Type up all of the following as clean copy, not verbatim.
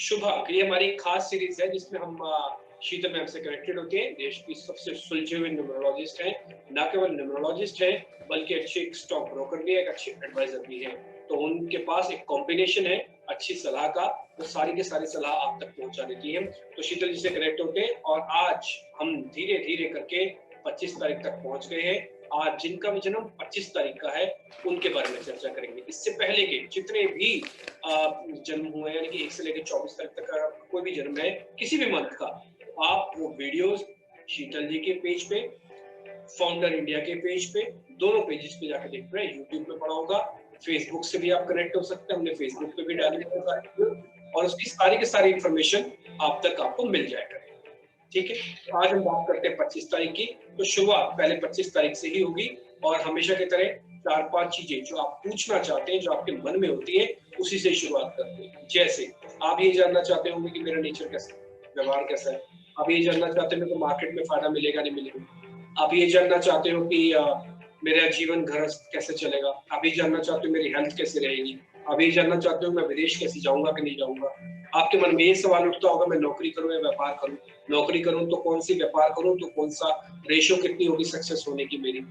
शुभा ये हमारी एक खास सीरीज है जिसमें हम शीतल मैम से कनेक्टेड होते हैं। देश की सबसे सुलझे हुए न्यूमरोलॉजिस्ट हैं, न केवल न्यूमरोलॉजिस्ट हैं बल्कि अच्छे स्टॉक ब्रोकर भी है, एक अच्छे एडवाइजर भी हैं। तो उनके पास एक कॉम्बिनेशन है अच्छी सलाह का, वो सारी की सारी सलाह आप तक पहुंचा देती है। तो शीतल जी से कनेक्ट होते हैं और आज हम धीरे धीरे करके 25 तारीख तक पहुंच गए हैं। आज जिनका भी जन्म 25 तारीख का है उनके बारे में चर्चा करेंगे। इससे पहले के जितने भी जन्म हुए हैं, यानी कि 1 से लेकर 24 तारीख तक का कोई भी जन्म है किसी भी मंथ का, आप वो वीडियोस शीतल जी के पेज पे, फाउंडर इंडिया के पेज पे, दोनों पेजेस पे जाकर देख रहे हैं। यूट्यूब पे पड़ा होगा, फेसबुक से भी आप कनेक्ट हो सकते हैं, हमने फेसबुक पे भी डाली है और उसकी सारी की सारी इंफॉर्मेशन आप तक आपको मिल जाएगा। ठीक है, तो आज हम बात करते हैं 25 तारीख की। तो शुरुआत पहले 25 तारीख से ही होगी और हमेशा की तरह 4-5 चीजें जो आप पूछना चाहते हैं, जो आपके मन में होती है, उसी से शुरुआत करते हैं। जैसे आप ये जानना चाहते होंगे कि मेरा नेचर कैसा है, व्यवहार कैसा है। आप ये जानना चाहते हो कि मार्केट में फायदा मिलेगा नहीं मिलेगा। आप ये जानना चाहते हो कि मेरा जीवन घर कैसे चलेगा। आप ये जानना चाहते हो मेरी हेल्थ कैसे रहेगी। आप ये जानना चाहते हो मैं विदेश कैसे जाऊंगा कि नहीं जाऊंगा। आपके मन में ये सवाल उठता होगा मैं नौकरी करूं या व्यापार करूं, नौकरी करूं तो कौन सी, व्यापार करूं तो कौन सा, रेशो कितनी होगी सक्सेस होने की मेरी।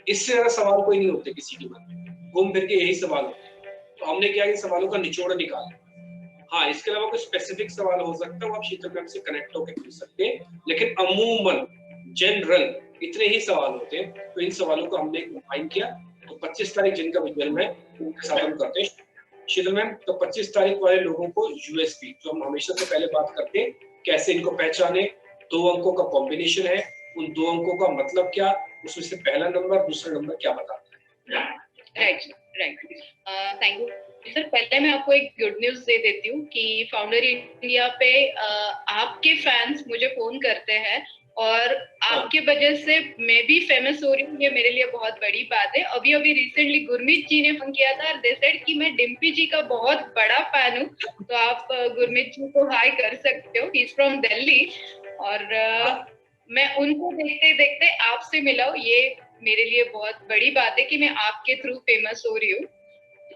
इससे ज्यादा सवाल कोई नहीं होते किसी के मन में, घूम फिर के यही सवाल होते हैं। तो हमने क्या, इन सवालों का निचोड़ निकाला। हाँ, इसके अलावा कुछ स्पेसिफिक सवाल हो सकता है, वो आप शीतल मैम से कनेक्ट होकर पूछ सकते हैं, लेकिन अमूमन जनरल इतने ही सवाल होते हैं। तो इन सवालों को हमने कंबाइन किया। तो 25 तारीख जिनका भी जन्म है उनके साथ हम करते हैं शीतल मैम। तो 25 तारीख वाले लोगों को यूएसपी, जो हम हमेशा से पहले बात करते हैं, कैसे इनको पहचाने। 2 अंकों का कॉम्बिनेशन है, उन 2 अंकों का मतलब क्या, उसमें से पहला नंबर दूसरा नंबर क्या बताता है। Right right, thank you sir. पहले मैं आपको एक गुड न्यूज दे देती हूँ कि फाउंडर इंडिया पे आपके फैंस मुझे फोन करते हैं और आपके वजह से मैं भी फेमस हो रही हूँ। ये मेरे लिए बहुत बड़ी बात है। अभी अभी रिसेंटली गुरमीत जी ने फोन किया था और दे सेड कि मैं डिम्पी जी का बहुत बड़ा फैन हूँ, तो आप गुरमीत जी को हाई कर सकते हो। ही इज फ्रॉम दिल्ली और मैं उनको देखते देखते आपसे मिला हूँ। ये मेरे लिए बहुत बड़ी बात है कि मैं आपके थ्रू फेमस हो रही हूँ।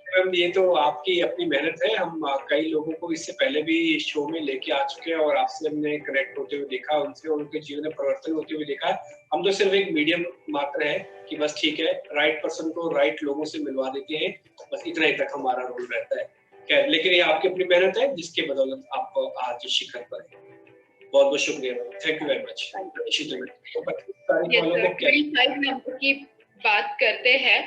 मैम ये तो आपकी अपनी मेहनत है। हम कई लोगों को इससे पहले भी शो में लेके आ चुके हैं और आपसे हमने कनेक्ट होते हुए देखा, उनसे उनके जीवन में परिवर्तन होते हुए देखा। हम तो सिर्फ एक मीडियम मात्र है कि बस ठीक है, राइट पर्सन को राइट लोगों से मिलवा देते हैं, बस इतना ही तक हमारा रोल रहता है। खैर, लेकिन ये आपकी अपनी मेहनत है जिसके बदौलत आप आज शिखर पर है। बहुत बहुत शुक्रिया ma'am, thank you very much. तो 25 तारीख वालों को क्या 25 नंबर की बात करते हैं,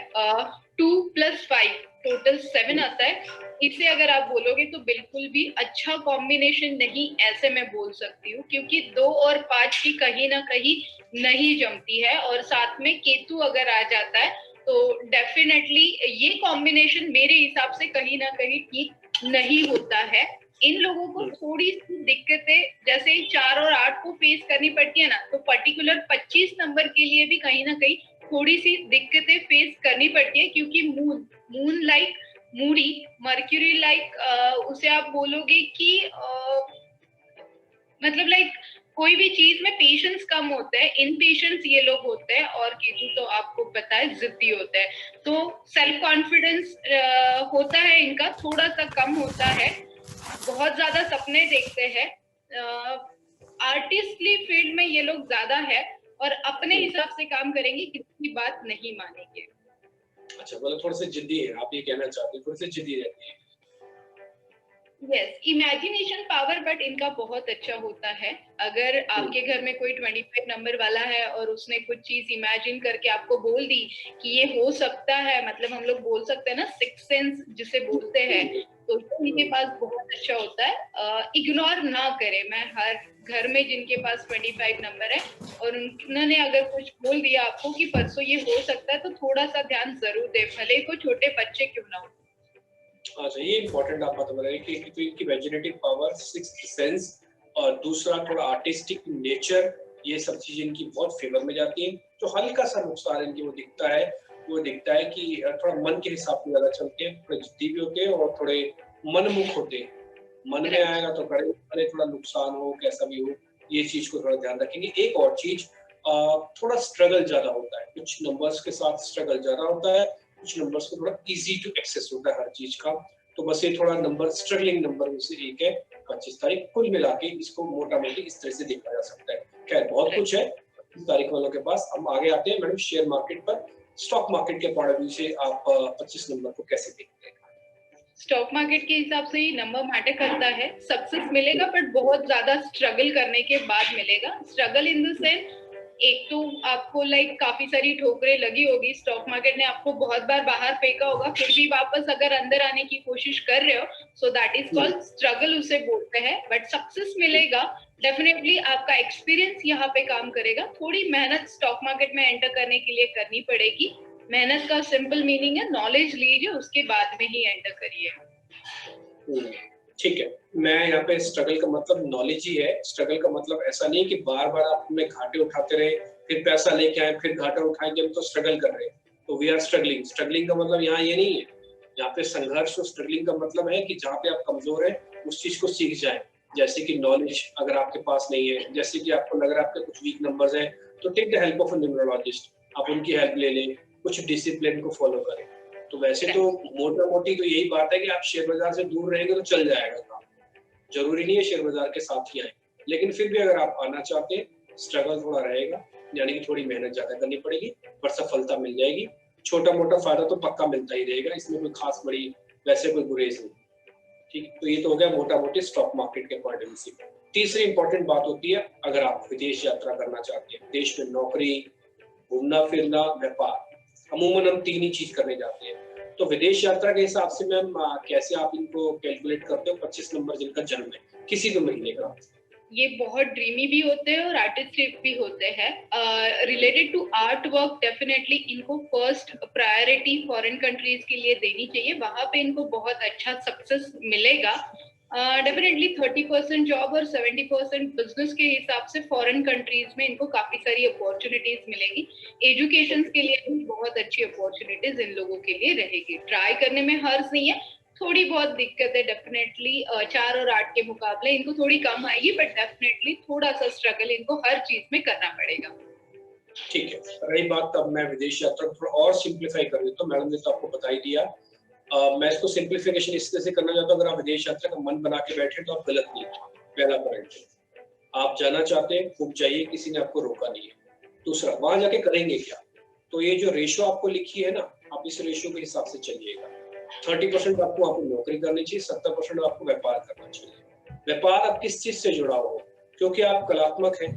2 + 5 टोटल 7 आता है। इसे अगर आप बोलोगे तो बिल्कुल भी अच्छा कॉम्बिनेशन नहीं, ऐसे मैं बोल सकती हूँ, क्योंकि 2 और 5 की कहीं ना कहीं नहीं जमती है और साथ में केतु अगर आ जाता है तो डेफिनेटली ये कॉम्बिनेशन मेरे हिसाब से कहीं ना कहीं ठीक नहीं होता है। इन लोगों को थोड़ी सी दिक्कतें जैसे 4 और 8 को फेस करनी पड़ती है ना, तो पर्टिकुलर 25 नंबर के लिए भी कहीं ना कहीं थोड़ी सी दिक्कतें फेस करनी पड़ती है, क्योंकि moon like Moody, mercury like उसे आप बोलोगे कि मतलब लाइक कोई भी चीज में पेशेंस कम होता है, इनपेशेंस ये लोग होते हैं। और केतु तो आपको पता है जिद्दी होता है, तो सेल्फ कॉन्फिडेंस होता है इनका थोड़ा सा कम होता है, बहुत ज्यादा सपने देखते हैं। आर्टिस्टली फील्ड में ये लोग ज्यादा है और अपने हिसाब से काम करेंगे, किसी की बात नहीं मानेंगे। अच्छा, मतलब थोड़े से जिद्दी है, आप ये कहना चाहते हैं थोड़े से जिद्दी रहते हैं। यस, इमेजिनेशन पावर बट इनका बहुत अच्छा होता है। अगर आपके घर में कोई 25 नंबर वाला है और उसने कुछ चीज इमेजिन करके आपको बोल दी कि ये हो सकता है, मतलब हम लोग बोल सकते हैं ना सिक्स सेंस जिसे बोलते हैं, तो इनके पास बहुत अच्छा होता है। इग्नोर ना करें। मैं हर घर में जिनके पास 25 नंबर है और उन्होंने अगर कुछ बोल दिया आपको कि परसों ये हो सकता है, तो थोड़ा सा ध्यान जरूर दे, भले को छोटे बच्चे क्यों ना हो। अच्छा, ये इम्पोर्टेंट आप बात बता रहे हैं कि तो इनकी इमेजिनेटिव पावर, सिक्स्थ सेंस और दूसरा थोड़ा आर्टिस्टिक नेचर, ये सब चीजें इनकी बहुत फेवर में जाती हैं। जो हल्का सा नुकसान इनकी वो दिखता है कि थोड़ा मन के हिसाब से ज्यादा चलते हैं, थोड़े जिद्दी भी होते हैं और थोड़े मनमुख होते हैं। मन में आएगा तो करे, थोड़ा नुकसान हो कैसा भी हो, ये चीज को थोड़ा ध्यान रखेंगे। एक और चीज, थोड़ा स्ट्रगल ज्यादा होता है, कुछ नंबर्स के साथ स्ट्रगल ज्यादा होता है, कुछ नंबर्स को थोड़ा इजी टू एक्सेस होता है हर चीज का, तो बस ये थोड़ा नंबर स्ट्रगलिंग नंबर में से एक है 25 तारीख। कुल मिला के इसको मोटा मोटी इस तरह से देखा जा सकता है। खैर बहुत कुछ है 25 तारीख वालों के पास। हम आगे आते हैं मैडम शेयर मार्केट पर। स्टॉक मार्केट के पॉइंट ऑफ व्यू से आप 25 नंबर को कैसे देखते हैं? स्टॉक मार्केट के हिसाब से ही नंबर मैटर करता है। सक्सेस मिलेगा बट बहुत ज्यादा स्ट्रगल करने के बाद मिलेगा। स्ट्रगल इन द सेंस, एक तो आपको काफी सारी ठोकरें लगी होगी, स्टॉक मार्केट ने आपको बहुत बार बाहर फेंका होगा, फिर भी वापस अगर अंदर आने की कोशिश कर रहे हो, so that is called struggle, उसे बोलते हैं। बट सक्सेस मिलेगा डेफिनेटली। आपका एक्सपीरियंस यहाँ पे काम करेगा। थोड़ी मेहनत स्टॉक मार्केट में एंटर करने के लिए करनी पड़ेगी। मेहनत का सिंपल मीनिंग है नॉलेज लीजिए, उसके बाद में ही एंटर करिए। ठीक है, मैं यहाँ पे स्ट्रगल का मतलब नॉलेज ही है। स्ट्रगल का मतलब ऐसा नहीं कि बार बार आप में घाटे उठाते रहे, फिर पैसा लेके आए, फिर घाटा उठाएंगे, हम तो स्ट्रगल कर रहे हैं तो वी आर स्ट्रगलिंग। स्ट्रगलिंग का मतलब यहाँ ये नहीं है। यहाँ पे संघर्ष और स्ट्रगलिंग का मतलब है कि जहाँ पे आप कमजोर है उस चीज को सीख जाए। जैसे कि नॉलेज अगर आपके पास नहीं है, जैसे कि आपको लग रहा है आपके कुछ वीक नंबर्स है, तो take the help of a numerologist, आप उनकी हेल्प ले लें, कुछ डिसिप्लिन को फॉलो करें। तो वैसे तो मोटा मोटी तो यही बात है कि आप शेयर बाजार से दूर रहेंगे तो चल जाएगा काम। जरूरी नहीं है शेयर बाजार के साथ ही आए, लेकिन फिर भी अगर आप आना चाहते हैं स्ट्रगल थोड़ा रहेगा, यानी कि थोड़ी मेहनत ज्यादा करनी पड़ेगी, पर सफलता मिल जाएगी। छोटा मोटा फायदा तो पक्का मिलता ही रहेगा, इसमें कोई खास बड़ी वैसे कोई गुरेज नहीं। ठीक, तो ये तो हो गया मोटा मोटी स्टॉक मार्केट के पॉइंट ऑफ व्यू से। तीसरी इंपॉर्टेंट बात होती है अगर आप विदेश यात्रा करना चाहते हैं, देश में नौकरी, घूमना फिरना, व्यापार, अमूमन हम तीन ही चीज करने जाते हैं। तो विदेश यात्रा के हिसाब से मैम कैसे आप इनको कैलकुलेट करते हो? 25 नंबर जिनका जन्म है किसी भी महीने का, ये बहुत ड्रीमी भी होते हैं और आर्टिस्टिक भी होते हैं। Related to art work definitely इनको फर्स्ट प्रायोरिटी फॉरेन कंट्रीज के लिए देनी चाहिए, वहां पे इनको बहुत अच्छा सक्सेस मिलेगा। डेफिनेटली 30% जॉब और 70% बिजनेस के हिसाब से फॉरेन कंट्रीज में इनको काफी सारी अपॉर्चुनिटीज मिलेगी। एजुकेशन के लिए भी बहुत अच्छी अपॉर्चुनिटीज इन लोगों के लिए रहेगी। ट्राई करने में हर्ज नहीं है। थोड़ी बहुत दिक्कत है डेफिनेटली 4 और 8 के मुकाबले इनको थोड़ी कम आएगी, बट डेफिनेटली थोड़ा सा स्ट्रगल इनको हर चीज में करना पड़ेगा। ठीक है, रही बात तब मैं विदेश यात्रा थोड़ा और सिंप्लीफाई कर देता हूँ। मैडम ने तो आपको बता ही दिया। मैं इसको सिंप्लीफिकेशन इस तरह से करना चाहता हूँ, अगर आप विदेश यात्रा का मन बना के बैठे तो आप गलत नहीं है। पहला पॉइंट, आप जाना चाहते हैं खूब जाइए, किसी ने आपको रोका नहीं है। दूसरा, वहां जाके करेंगे क्या? तो ये जो रेशो आपको लिखी है ना, आप इस रेशो के हिसाब से चलिएगा। 30% आपको वहां पर नौकरी करनी चाहिए, 70% आपको व्यापार करना चाहिए। व्यापार आप किस चीज से जुड़ा हो, क्योंकि आप कलात्मक हैं,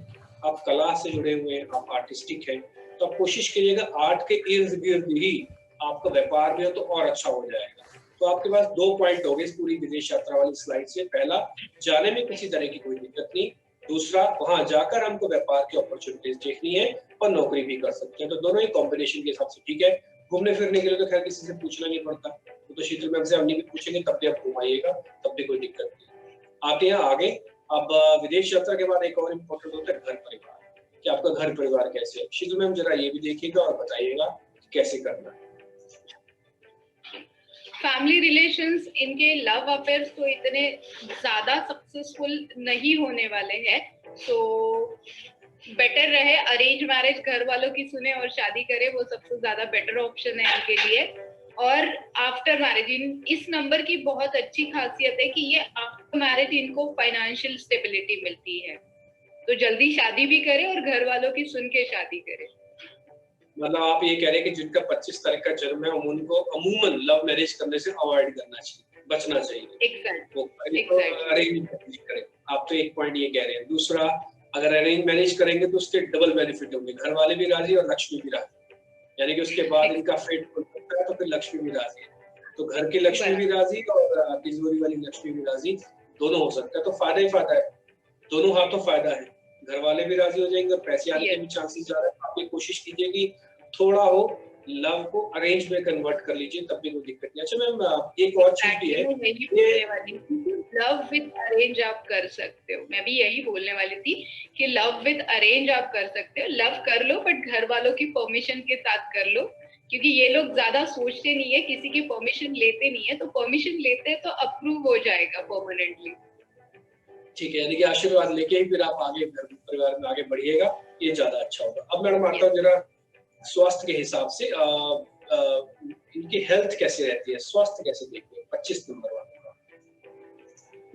आप कला से जुड़े हुए हैं, आप आर्टिस्टिक हैं, तो आप कोशिश कीजिएगा आर्ट के इर्द गिर्द ही आपका व्यापार भी हो तो और अच्छा हो जाएगा। तो आपके पास 2 पॉइंट हो गए इस पूरी विदेश यात्रा वाली स्लाइड से। पहला, जाने में किसी तरह की कोई दिक्कत नहीं। दूसरा, वहां जाकर हमको व्यापार की अपॉर्चुनिटीज देखनी है और नौकरी भी कर सकते हैं। तो दोनों ही कॉम्बिनेशन के हिसाब से ठीक है। घूमने फिरने के लिए तो खैर किसी से पूछना नहीं पड़ता, तो शीतल मैम से हम नहीं पूछेंगे, तब भी आप घुमाइएगा, तब भी कोई दिक्कत नहीं। आते हैं आगे। अब विदेश यात्रा के बाद एक और इम्पोर्टेंट होता है घर परिवार, कि आपका घर परिवार कैसे है। शीतल मैम जरा ये भी देखिएगा और बताइएगा कैसे करना है। फैमिली रिलेशंस, इनके लव अफेयर्स तो इतने ज्यादा सक्सेसफुल नहीं होने वाले हैं, तो बेटर रहे अरेंज मैरिज, घर वालों की सुने और शादी करे, वो सबसे ज्यादा बेटर ऑप्शन है इनके लिए। और आफ्टर मैरिज इस नंबर की बहुत अच्छी खासियत है कि ये आफ्टर मैरिज इनको फाइनेंशियल स्टेबिलिटी मिलती है, तो जल्दी शादी भी करे और घर वालों की सुन के शादी करे। मतलब आप ये कह रहे हैं कि जिनका 25 तारीख का जन्म है उनको अमूमन लव मैरिज करने से अवॉइड करना चाहिए, बचना चाहिए। एग्जैक्ट अरेंज मैरिज करें, आप तो एक पॉइंट ये कह रहे हैं। दूसरा, अगर अरेंज मैरिज करेंगे तो उसके डबल बेनिफिट होंगे, घर वाले भी राजी और लक्ष्मी भी राजी, यानी कि उसके बाद इनका फेट खुल सकता है तो फिर लक्ष्मी भी राजी, तो घर की लक्ष्मी भी राजी और तिजोरी वाली लक्ष्मी भी राजी, दोनों हो सकता है। तो फायदा ही फायदा है, दोनों हाथों फायदा है। घर वाले भी राजी हो जाएंगे और पैसे आने के भी चांसेस ज्यादा है। आप ये कोशिश कीजिए कि थोड़ा हो, लव को अरेंज में कन्वर्ट कर लीजिए, तब भी कोई दिक्कत नहीं। अच्छा मैम, एक और चीज भी है, लव विद अरेंज आप कर सकते हो। मैं भी यही बोलने वाली थी कि लव विद अरेंज आप कर सकते हो। लव कर लो बट घर वालों की परमिशन के साथ कर लो, क्योंकि ये लोग ज्यादा सोचते नहीं है, किसी की परमिशन लेते नहीं है। तो परमिशन लेते हैं तो अप्रूव हो जाएगा परमानेंटली। ठीक है, यानी कि आशीर्वाद लेके ही फिर आप आगे घर परिवार में आगे बढ़िएगा, ये ज्यादा अच्छा होगा। अब मैडम आता हूँ जरा स्वास्थ्य के हिसाब से। इनकी हेल्थ कैसे रहती है, स्वास्थ्य कैसे देखते हैं 25 नंबर वालों का?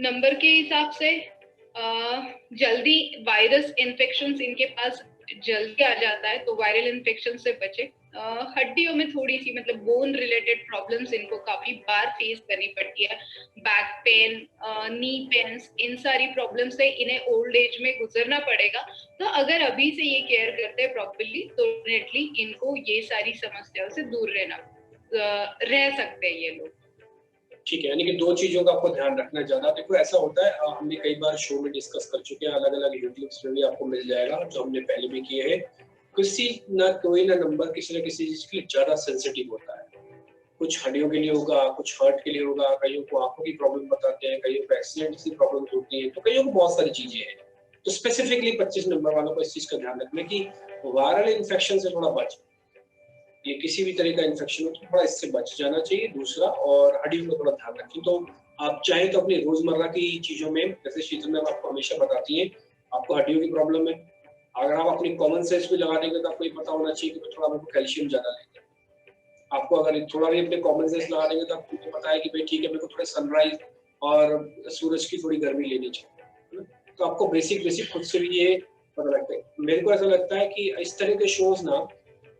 नंबर के हिसाब से जल्दी वायरस इन्फेक्शन इनके पास जल्दी आ जाता है, तो वायरल इन्फेक्शन से बचे। हड्डियों में थोड़ी सी मतलब बोन रिलेटेड प्रॉब्लम्स इनको काफी बार फेस करनी पड़ती है, बैक पेन, नी पेन्स, इन सारी प्रॉब्लम से इन्हें ओल्ड एज में गुजरना पड़ेगा। तो अगर अभी से ये केयर करते हैं प्रॉपरली तो डेफिनेटली इनको ये सारी समस्याओं से दूर रह सकते हैं ये लोग। ठीक है, यानी कि 2 चीज़ों का आपको ध्यान रखना है ज़्यादा। देखो ऐसा होता है, हमने कई बार शो में डिस्कस कर चुके हैं, अलग-अलग यूट्यूब्स पे भी आपको मिल जाएगा, जो हमने पहले भी किए हैं। किसी ना कोई ना नंबर किसी न किसी चीज़ के लिए ज़्यादा सेंसिटिव होता है। कुछ हड्डियों के लिए होगा, कुछ हार्ट के लिए होगा, कईयों को आँखों की प्रॉब्लम बताते हैं, कईयों को एक्सीडेंट्स की प्रॉब्लम्स होती हैं, तो कईयों को बहुत सारी चीज़ें हैं। तो स्पेसिफिकली 25 नंबर वालों को इस चीज़ का ध्यान रखना है कि वायरल इन्फेक्शन से थोड़ा बचें। ये किसी भी तरह का इन्फेक्शन हो तो थोड़ा इससे बच जाना चाहिए। दूसरा, और हड्डियों का थोड़ा ध्यान रखें। तो आप चाहें तो अपनी रोजमर्रा की चीजों में, जैसे शीतल मैम आपको हमेशा बताती हैं, आपको हड्डियों की प्रॉब्लम है, अगर आप अपनी कॉमन सेंस भी लगा देंगे तो आपको ये पता होना चाहिए कि थोड़ा मेरे को कैल्शियम ज्यादा लेंगे। आपको अगर थोड़ा भी अपने कॉमन सेंस लगा देंगे तो आपको पता है कि भाई ठीक है, मेरे को थोड़ा सनराइज और सूरज की थोड़ी गर्मी लेनी चाहिए, है ना? तो आपको बेसिक बेसिक खुद से भी ये पता लगता है। मेरे को ऐसा लगता है कि इस तरह के शोज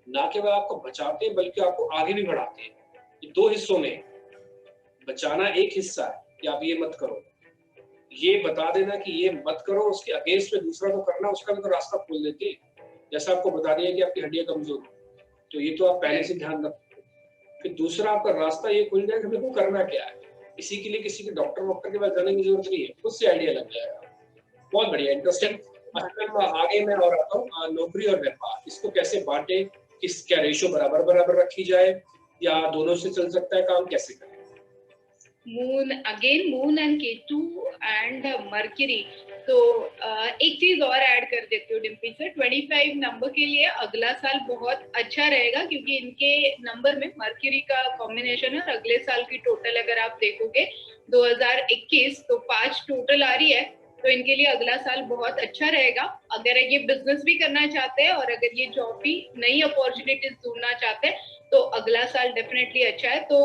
ना केवल आपको बचाते हैं बल्कि आपको आगे भी बढ़ाते हैं। ये 2 हिस्सों में, बचाना एक हिस्सा है कि आप ये मत करो, ये बता देना कि ये मत करो, उसके अगेंस्ट में दूसरा को करना, उसका भी तो रास्ता खोल देते हैं। जैसा आपको बता दिया कि आपकी हड्डियां कमजोर हो, तो ये तो आप पहले से ध्यान रखो। फिर दूसरा आपका रास्ता ये खुल जाएगा कि मेरे को करना क्या है। इसी के लिए किसी के डॉक्टर वॉक्टर के पास जाने की जरूरत नहीं है, खुद से आइडिया लग जाएगा। बहुत बढ़िया, इंटरेस्टिंग। अच्छा मैम, आगे मैं और आता हूँ, नौकरी और व्यापार इसको कैसे बांटे, किस क्या रेशियो बराबर बराबर रखी जाए या दोनों से चल सकता है काम, कैसे करें? Moon and Ketu and mercury. तो एक चीज और ऐड कर देती हूँ डिम्पी सर, 25 नंबर के लिए अगला साल बहुत अच्छा रहेगा क्योंकि इनके नंबर में मर्क्यूरी का कॉम्बिनेशन है। और अगले साल की टोटल अगर आप देखोगे 2021 तो 5 टोटल आ रही है, तो इनके लिए अगला साल बहुत अच्छा रहेगा। अगर ये बिजनेस भी करना चाहते हैं और अगर ये जॉब भी नई अपॉर्चुनिटीज ढूंढना चाहते हैं तो अगला साल डेफिनेटली अच्छा है। तो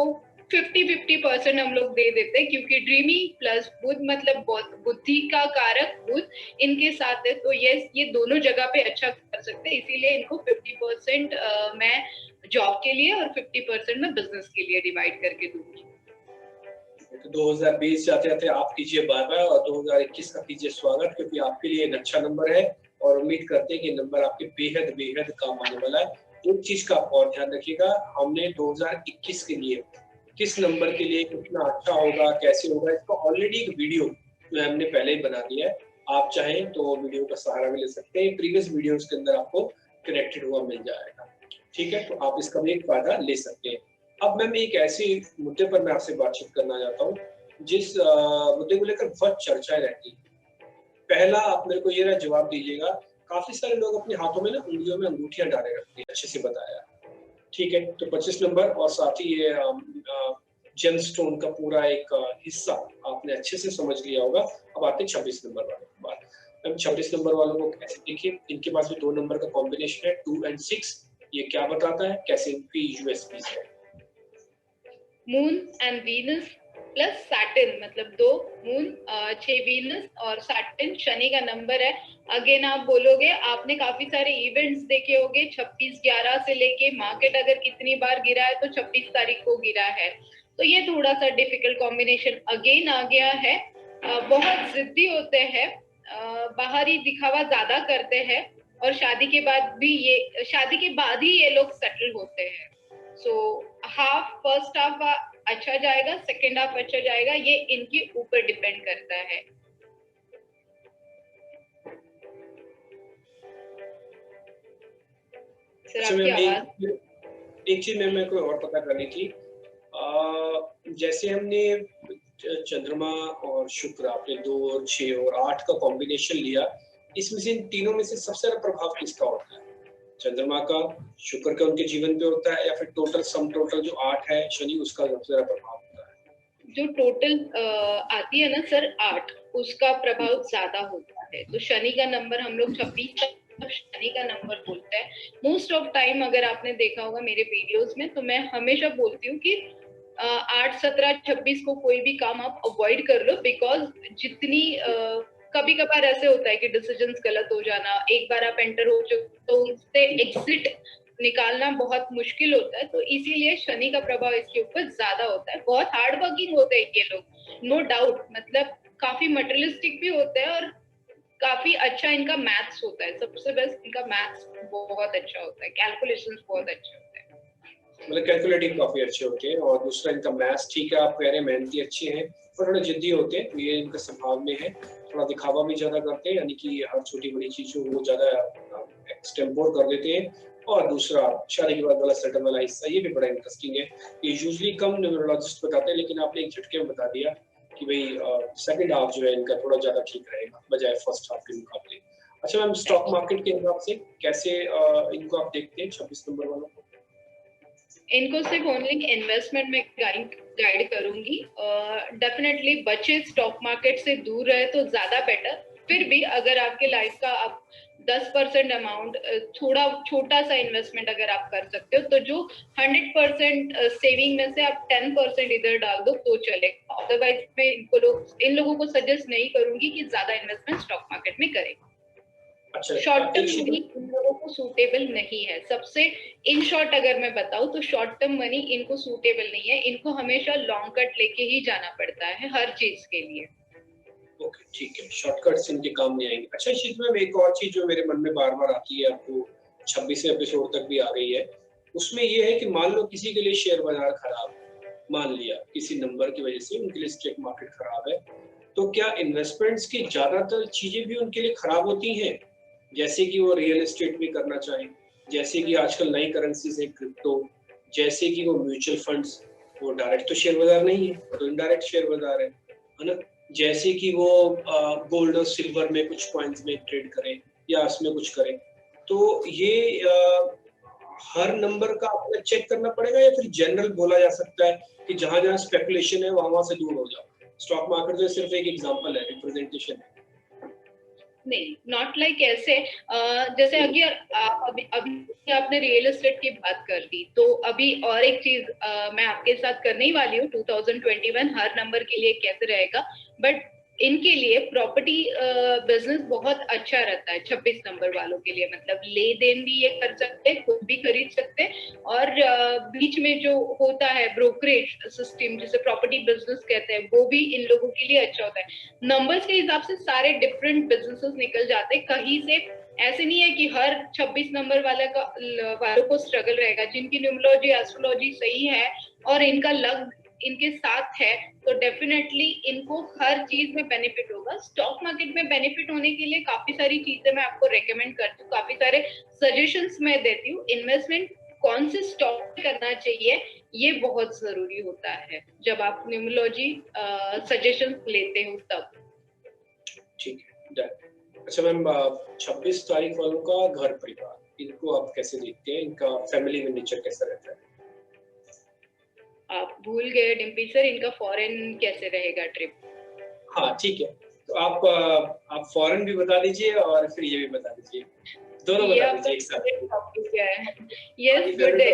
50-50% हम लोग दे देते हैं क्योंकि ड्रीमी प्लस बुध मतलब बुद्धि का कारक बुध इनके साथ है, तो ये दोनों जगह पे अच्छा कर सकते हैं। इसीलिए इनको 50% मैं जॉब के लिए और 50% मैं बिजनेस के लिए डिवाइड करके दूंगी। तो 2020 जाते जाते आप कीजिए बाय बाय और 2021 का कीजिए स्वागत, क्योंकि आपके लिए एक अच्छा नंबर है और उम्मीद करते हैं कि नंबर आपके बेहद बेहद काम आने वाला है। एक चीज का आप और ध्यान रखिएगा, हमने 2021 के लिए किस नंबर के लिए कितना अच्छा होगा, कैसे होगा, इसका ऑलरेडी एक वीडियो जो हमने पहले ही बना दिया है। आप चाहें तो वीडियो का सहारा भी ले सकते हैं, प्रीवियस वीडियोस के अंदर आपको कनेक्टेड हुआ मिल जाएगा। ठीक है, तो आप इसका भी एक फायदा ले सकते हैं। अब मैं एक ऐसे मुद्दे पर मैं आपसे बातचीत करना चाहता हूँ जिस मुद्दे को लेकर बहुत चर्चाएं रहती हैं। पहला, आप मेरे को ये जवाब दीजिएगा, काफी सारे लोग अपने हाथों में ना उंगलियों में अंगूठियां डाले रखते हैं, अच्छे से बताया। ठीक है, तो 25 नंबर और साथ ही ये जेमस्टोन का पूरा एक हिस्सा आपने अच्छे से समझ लिया होगा। अब आते हैं 26 नंबर वालों की बात। अब 26 नंबर वालों को कैसे देखिए, इनके पास भी 2 नंबर का कॉम्बिनेशन है, 2 और 6। ये क्या बताता है, कैसे इनकी यूएसपी है? Moon and Venus plus Saturn मतलब 2 मून 6 वीनस और सैटर्न शनि का नंबर है। अगेन आप बोलोगे आपने काफी सारे इवेंट्स देखे होंगे, 26/11 से लेके मार्केट अगर कितनी बार गिरा है तो 26 तारीख को गिरा है, तो ये थोड़ा सा डिफिकल्ट कॉम्बिनेशन अगेन आ गया है। बहुत जिद्दी होते हैं, बाहरी दिखावा ज्यादा करते हैं और शादी के बाद ही ये लोग सेटल होते हैं। सो फर्स्ट हाफ अच्छा जाएगा, सेकेंड हाफ अच्छा जाएगा, ये इनके ऊपर डिपेंड करता है। सर आपकी आवाज। एक चीज में मेरे को और पता करनी थी, जैसे हमने चंद्रमा और शुक्र, आपने 2 और 6 और 8 का कॉम्बिनेशन लिया, इसमें से इन तीनों में से सबसे ज्यादा प्रभाव किसका होता है? चंद्रमा का, शुक्र का उनके जीवन पे होता है, या फिर टोटल सम टोटल जो 8 है शनि, उसका सबसे ज्यादा प्रभाव होता है? जो टोटल आती है ना सर 8, उसका प्रभाव ज्यादा होता है। तो शनि का नंबर हम लोग 26 शनि का नंबर बोलता है। मोस्ट ऑफ टाइम अगर आपने देखा होगा मेरे वीडियोस में, तो मैं हमेशा बोलती हूँ कि 8, 17, 26 को कोई भी काम आप अवॉइड कर लो, बिकॉज जितनी कभी कभार ऐसे होता है कि डिसीजंस गलत हो जाना, एक बार आप एंटर हो चुके तो उससे एग्जिट निकालना बहुत मुश्किल होता है। तो इसीलिए शनि का प्रभाव इसके ऊपर ज्यादा होता है। बहुत हार्ड वर्किंग होते हैं ये लोग, नो डाउट, मतलब काफी मटेरियलिस्टिक भी होते हैं और काफी अच्छा इनका मैथ्स होता है। सबसे बेस्ट इनका मैथ्स बहुत अच्छा होता है, कैलकुलेशंस बहुत अच्छे होते हैं, मतलब कैलकुलेटिव काफी अच्छे होते हैं। और दूसरा इनका मैथ्स ठीक है, आप कह रहे हैं मेहनती अच्छे हैं और थोड़े जिद्दी होते हैं, तो ये इनका स्वभाव में है। थोड़ा दिखावा भी ज्यादा करते हैं, यानी कि हर छोटी बड़ी चीजों को ज्यादा एक्सटेम्पोर कर देते हैं। और दूसरा शादी के बाद वाला सेटल वाला हिस्सा, ये भी बड़ा इंटरेस्टिंग है। ये यूजुअली कम न्यूमरोलॉजिस्ट बताते हैं, लेकिन आपने एक झटके में बता दिया कि भाई सेकंड हाफ जो है इनका थोड़ा ज्यादा ठीक रहेगा बजाय फर्स्ट हाफ के मुकाबले। अच्छा मैम, स्टॉक मार्केट के हिसाब से कैसे इनको आप देखते हैं 26 नंबर वालों को? इनको सिर्फ ओनली इन्वेस्टमेंट में गाइड करूंगी। डेफिनेटली बचे स्टॉक मार्केट से दूर रहे तो ज्यादा बेटर। फिर भी अगर आपके लाइफ का आप 10% अमाउंट, थोड़ा छोटा सा इन्वेस्टमेंट अगर आप कर सकते हो, तो जो 100% सेविंग में से आप 10% इधर डाल दो तो चलेगा। अदरवाइज मैं इन लोगों को सजेस्ट नहीं करूंगी कि ज्यादा इन्वेस्टमेंट स्टॉक मार्केट में करें। अच्छा, शॉर्ट टर्म मनी इन लोगों को सूटेबल नहीं है। सबसे इन शॉर्ट अगर मैं बताऊं तो शॉर्ट टर्म मनी इनको सूटेबल नहीं है। इनको हमेशा लॉन्ग कट लेके ही जाना पड़ता है हर चीज के लिए। ओके, ठीक है, शॉर्टकट्स इनके काम नहीं आएंगे। अच्छा, इस चीज में एक और चीज जो मेरे मन में बार बार आती है, आपको 26वें एपिसोड तक भी आ गई है, उसमें ये है कि मान लो किसी के लिए शेयर बाजार खराब, मान लिया किसी नंबर की वजह से उनके लिए स्टॉक मार्केट खराब है, तो क्या इन्वेस्टमेंट्स की ज्यादातर चीजें भी उनके लिए खराब होती हैं? जैसे कि वो रियल एस्टेट भी करना चाहें, जैसे कि आजकल नई करेंसीज है क्रिप्टो, जैसे कि वो म्यूचुअल फंड्स, वो डायरेक्ट तो शेयर बाजार नहीं है, तो इनडायरेक्ट शेयर बाजार है ना? जैसे कि वो गोल्ड और सिल्वर में कुछ कॉइन्स में ट्रेड करें या उसमें कुछ करें, तो ये हर नंबर का आपको चेक करना पड़ेगा या फिर जनरल बोला जा सकता है कि जहां जहां स्पेकुलेशन है वहां से दूर हो जाओ? स्टॉक मार्केट जो सिर्फ एक एग्जांपल है, रिप्रेजेंटेशन है। नहीं, नॉट लाइक ऐसे। जैसे अभी आपने रियल एस्टेट की बात कर दी, तो अभी और एक चीज मैं आपके साथ करने ही वाली हूँ। 2021 हर नंबर के लिए कैसे रहेगा, बट इनके लिए प्रॉपर्टी बिजनेस बहुत अच्छा रहता है 26 नंबर वालों के लिए। मतलब ले देन भी ये कर सकते हैं, खुद भी खरीद सकते हैं, और बीच में जो होता है ब्रोकरेज सिस्टम जिसे प्रॉपर्टी बिजनेस कहते हैं, वो भी इन लोगों के लिए अच्छा होता है। नंबर्स के हिसाब से सारे डिफरेंट बिजनेसेस निकल जाते हैं। कहीं से ऐसे नहीं है कि हर 26 नंबर वालों को स्ट्रगल रहेगा। जिनकी न्यूमरोलॉजी एस्ट्रोलॉजी सही है और इनका लक इनके साथ है, तो डेफिनेटली इनको हर चीज में बेनिफिट होगा। स्टॉक मार्केट में बेनिफिट होने के लिए काफी सारी चीजें मैं आपको रेकमेंड करती हूँ, काफी सारे सजेशंस मैं देती हूँ। इन्वेस्टमेंट कौन से स्टॉक करना चाहिए ये बहुत जरूरी होता है जब आप न्यूमरोलॉजी सजेशंस लेते हो तब। ठीक है, डन। अच्छा मैम, 26 तारीख वालों का घर परिवार, इनको आप कैसे देखते हैं? इनका फैमिली में नेचर कैसा रहता है? आप भूल गए डिम्पी सर, इनका फॉरेन कैसे रहेगा ट्रिप? हाँ ठीक है, तो आप फॉरेन भी बता दीजिए और फिर ये भी बता दीजिए, दोनों बता दीजिए एक साथ। टॉपिक है। यस, गुड है।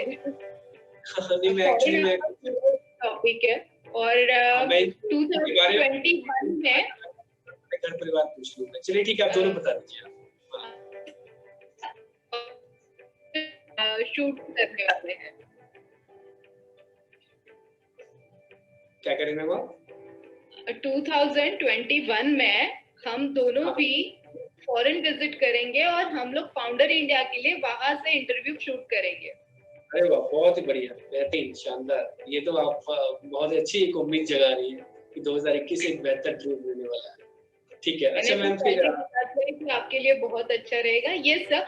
नहीं, मैं एक्चुअली मैं टॉपिक है। और 2021 में घर परिवार पूछ लूंगा। चलिए ठीक है, आप दोनों बता दीजिए। शूट करने वाले हैं। क्या करेंगे वो? 2021 में हम दोनों भी फॉरेन विजिट करेंगे और हम लोग फाउंडर इंडिया के लिए वहां से इंटरव्यू शूट करेंगे। अरे वाह, बहुत ही बढ़िया, बेहतरीन, शानदार। ये तो आप बहुत अच्छी एक उम्मीद जगा रही है कि 2021 एक बेहतर ट्रिप होने वाला है। ठीक है। अच्छा मैम, फिर आपके लिए बहुत अच्छा रहेगा ये सब।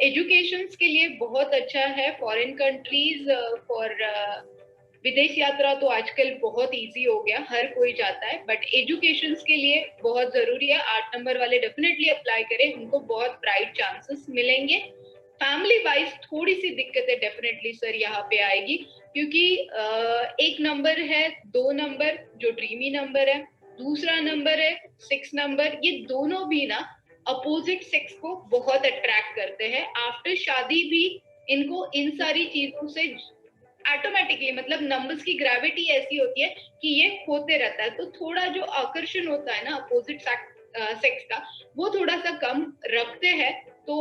एजुकेशन के लिए बहुत अच्छा है फॉरेन कंट्रीज। फॉर विदेश यात्रा तो आजकल बहुत इजी हो गया, हर कोई जाता है, बट एजुकेशन के लिए बहुत जरूरी है। 8 नंबर वाले डेफिनेटली अप्लाई करें, उनको बहुत ब्राइट चांसेस मिलेंगे। फैमिली वाइज थोड़ी सी दिक्कतें डेफिनेटली सर यहाँ पे आएगी, क्योंकि एक नंबर है, 2 नंबर जो ड्रीमी नंबर है, दूसरा नंबर है 6 नंबर, ये दोनों भी ना अपोजिट सेक्स को बहुत अट्रैक्ट करते हैं। आफ्टर शादी भी इनको इन सारी चीजों से ऑटोमेटिकली, मतलब नंबर्स की ग्रेविटी ऐसी होती है कि ये होते रहता है। तो थोड़ा जो आकर्षण होता है ना अपोजिट सेक्स का, वो थोड़ा सा कम रखते हैं। तो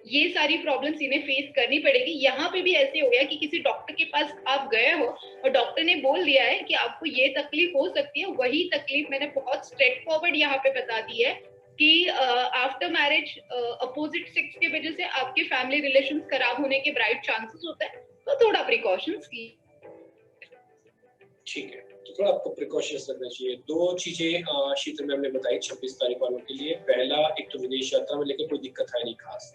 ये सारी प्रॉब्लम्स इन्हें फेस करनी पड़ेगी। यहाँ पे भी ऐसे हो गया कि किसी डॉक्टर के पास आप गए हो और डॉक्टर ने बोल दिया है कि आपको ये तकलीफ हो सकती है, वही तकलीफ मैंने बहुत स्ट्रेट फॉरवर्ड यहाँ पे बता दी है कि आफ्टर मैरिज अपोजिट सेक्स की वजह से आपके फैमिली रिलेशंस खराब होने के ब्राइट चांसेस होते हैं। तो थोड़ा प्रिकॉशंस की। ठीक है, तो थोड़ा आपको प्रिकॉशंस रखना चाहिए। दो चीजें शीतल मैम ने बताई 26 तारीख वालों के लिए। पहला, एक तो विदेश यात्रा में लेकर कोई दिक्कत है नहीं खास।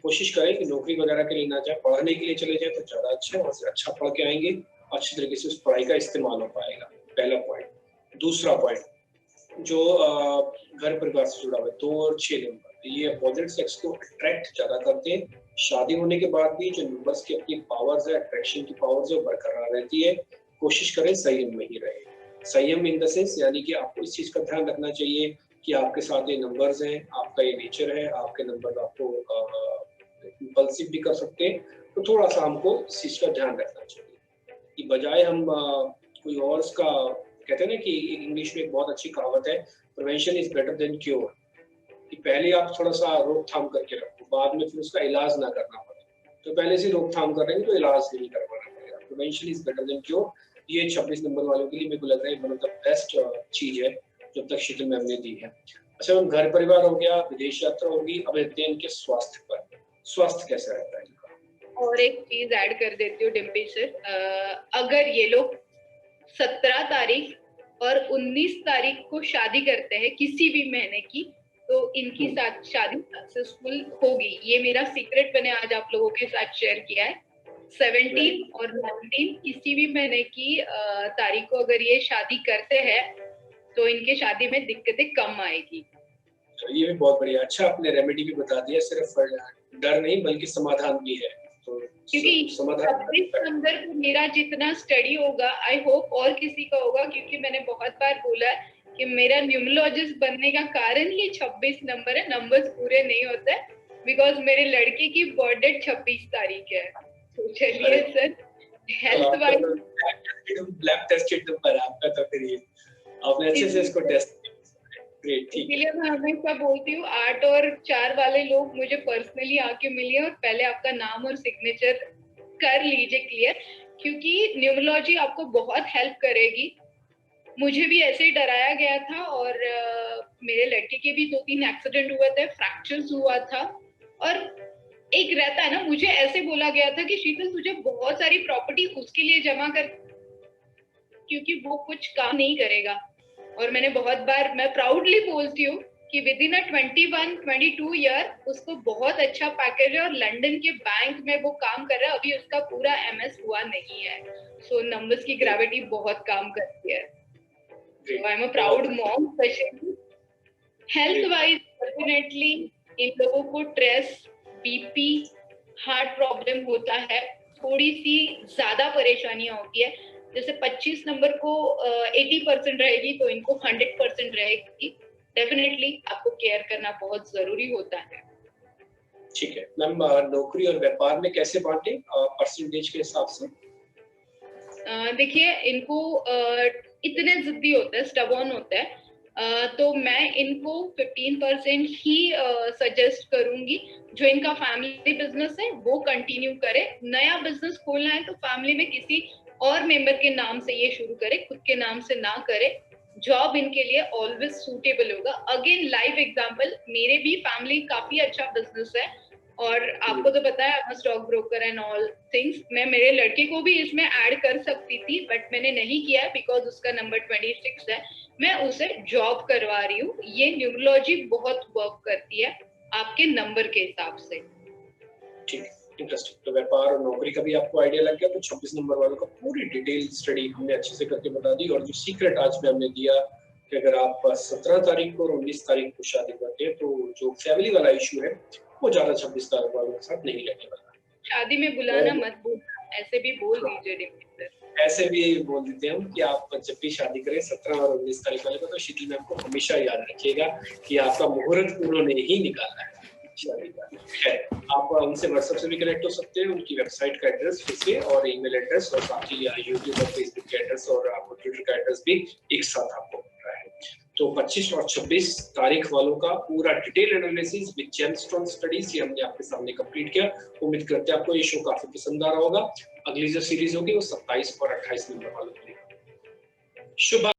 कोशिश करें कि नौकरी वगैरह के लिए ना जाए, पढ़ने के लिए चले जाए तो ज्यादा अच्छा है। वहां से अच्छा पढ़ के आएंगे, अच्छी तरीके से उस पढ़ाई का इस्तेमाल हो पाएगा। पहला पॉइंट। दूसरा पॉइंट, जो घर परिवार से जुड़ा हुआ है, 2 और 6 नंबर, ये अपोजिट सेक्स को अट्रैक्ट ज्यादा करते हैं। शादी होने के बाद भी जो नंबर्स की अपनी पावर्स है, अट्रैक्शन की पावर्स है, बरकरार रहती है। कोशिश करें संयम में ही रहे। संयम इन द सेंस, यानी कि आपको इस चीज का ध्यान रखना चाहिए कि आपके साथ ये नंबर्स हैं, आपका ये नेचर है, आपके नंबर आपको इंपल्सिव भी कर सकते हैं। तो थोड़ा सा हमको इस चीज का ध्यान रखना चाहिए कि बजाय हम कोई और उसका, कहते हैं ना कि इंग्लिश में एक बहुत अच्छी कहावत है, prevention is better than cure, कि पहले आप थोड़ा सा रोकथाम करके रखो, बाद में फिर उसका इलाज ना करना पड़े। तो पहले से रोकथाम करेंगे तो इलाज नहीं करवाना पड़ेगा। Prevention is better than cure, ये 26 नंबर वालों के लिए मेरे को लग रहा है वन ऑफ द बेस्ट चीज है जब तक शीतल मैम ने दी है। अच्छा मैम, घर परिवार हो गया, विदेश यात्रा होगी, अब देखते हैं इनके स्वास्थ्य पर। स्वास्थ्य कैसा रहता है इनका? और एक चीज ऐड कर देती हूँ डिम्पी सर, अगर ये लोग 17 तारीख और 19 तारीख को शादी करते हैं किसी भी महीने की, तो इनकी साथ शादी सक्सेसफुल होगी। ये मेरा सीक्रेट मैंने आज आप लोगों के साथ शेयर किया है। 17 और 19 किसी भी महीने की तारीख को अगर ये शादी करते हैं तो इनके शादी में दिक्कतें कम आएगी। तो ये भी बहुत बढ़िया। अच्छा, आपने रेमेडी भी बता दिया, सिर्फ डर नहीं बल्कि समाधान भी है। तो क्योंकि समाधान 26 नंबर को मेरा जितना स्टडी होगा, आई होप और किसी का होगा, क्योंकि मैंने बहुत बार बोला कि मेरा न्यूमरोलॉजिस्ट बनने का कारण ये 26 नंबर है। नंबर्स पूरे नहीं होते बिकॉज मेरे लड़के की बर्थडे 26 तारीख है। तो चलिए sir, health wise black tested number आपका, तो फिर ये आपने अच्छे से इसको टेस्ट किया। ग्रेट, ठीक है। इसलिए मैं हमेशा बोलती हूँ 8 और 4 वाले लोग मुझे पर्सनली आके मिलिए और पहले आपका नाम और सिग्नेचर कर लीजिए क्लियर, क्योंकि न्यूमरोलॉजी आपको बहुत हेल्प करेगी। मुझे भी ऐसे ही डराया गया था और मेरे लड़के के भी 2-3 एक्सीडेंट हुए थे, फ्रैक्चर्स हुआ था। और एक रहता है ना, मुझे ऐसे बोला गया था कि शीतल तुझे बहुत सारी प्रॉपर्टी उसके लिए जमा कर, क्योंकि वो कुछ काम नहीं करेगा। और मैंने बहुत बार, मैं प्राउडली बोलती हूँ कि विद इन 21-22 ईयर उसको बहुत अच्छा पैकेज है और लंदन के बैंक में वो काम कर रहा है। अभी उसका पूरा MS हुआ नहीं है। सो नंबर्स की ग्रेविटी बहुत काम करती है। So I'm a proud mom, especially health wise definitely इन लोगों को स्ट्रेस, BP, हार्ट प्रॉब्लम होता है, थोड़ी सी ज्यादा परेशानियां होती है। जैसे 25 नंबर को 80% रहेगी तो इनको 100% रहेगी। डेफिनेटली आपको केयर करना बहुत जरूरी होता है। ठीक है मैम, नौकरी और व्यापार में कैसे बांटे परसेंटेज के हिसाब से? देखिए, इनको इतने जिद्दी होते हैं, स्टबॉर्न होते हैं, तो मैं इनको 15% ही सजेस्ट करूंगी। जो इनका फैमिली बिजनेस है वो कंटिन्यू करे। नया बिजनेस खोलना है तो फैमिली में किसी और मेंबर के नाम से ये शुरू करे, खुद के नाम से ना करे। जॉब इनके लिए ऑलवेज सूटेबल होगा। अगेन लाइव एग्जांपल, मेरे भी फैमिली काफी अच्छा बिजनेस है और आपको तो पता है stock broker and all things. मैं मेरे लड़के को भी इसमें ऐड कर सकती थी बट मैंने नहीं किया बिकॉज उसका नंबर 26 है। मैं उसे जॉब करवा रही हूँ। ये न्यूमरोलॉजी बहुत वर्क करती है आपके नंबर के हिसाब से। ठीक, इंटरेस्टिंग। तो व्यापार और नौकरी का भी आपको आइडिया लग गया। तो 26 नंबर वालों का पूरी डिटेल स्टडी हमने अच्छे से करके बता दी। और जो सीक्रेट आज में हमने दिया कि अगर आप 17 तारीख को और 19 तारीख को शादी करते हैं तो जो फैमिली वाला इशू है वो ज्यादा 26 तारीख वालों के साथ नहीं लगने वाला। शादी में बुलाना मत भूलना, ऐसे भी बोल दीजिए। है। ऐसे भी बोल देते हैं हम कि आप जब भी शादी करें 17 और 19 तारीख वाले को, तो शीतल मैम को हमेशा याद रखिएगा कि आपका मुहूर्त उन्होंने ही निकाला है शादी का। है, आप उनसे व्हाट्सएप से भी कनेक्ट हो सकते हैं, उनकी वेबसाइट का एड्रेस फिर से और ईमेल एड्रेस और बाकी यूट्यूब और फेसबुक का एड्रेस और आपको ट्विटर का एड्रेस भी एक साथ आपको मिल रहा है। तो 25 और 26 तारीख वालों का पूरा detail analysis with gemstone studies ये हमने आपके सामने कंप्लीट किया। उम्मीद करते हैं आपको ये शो काफी पसंद आ रहा होगा। अगली जो सीरीज होगी वो 27 और 28 नंबर वालों के लिए। शुभ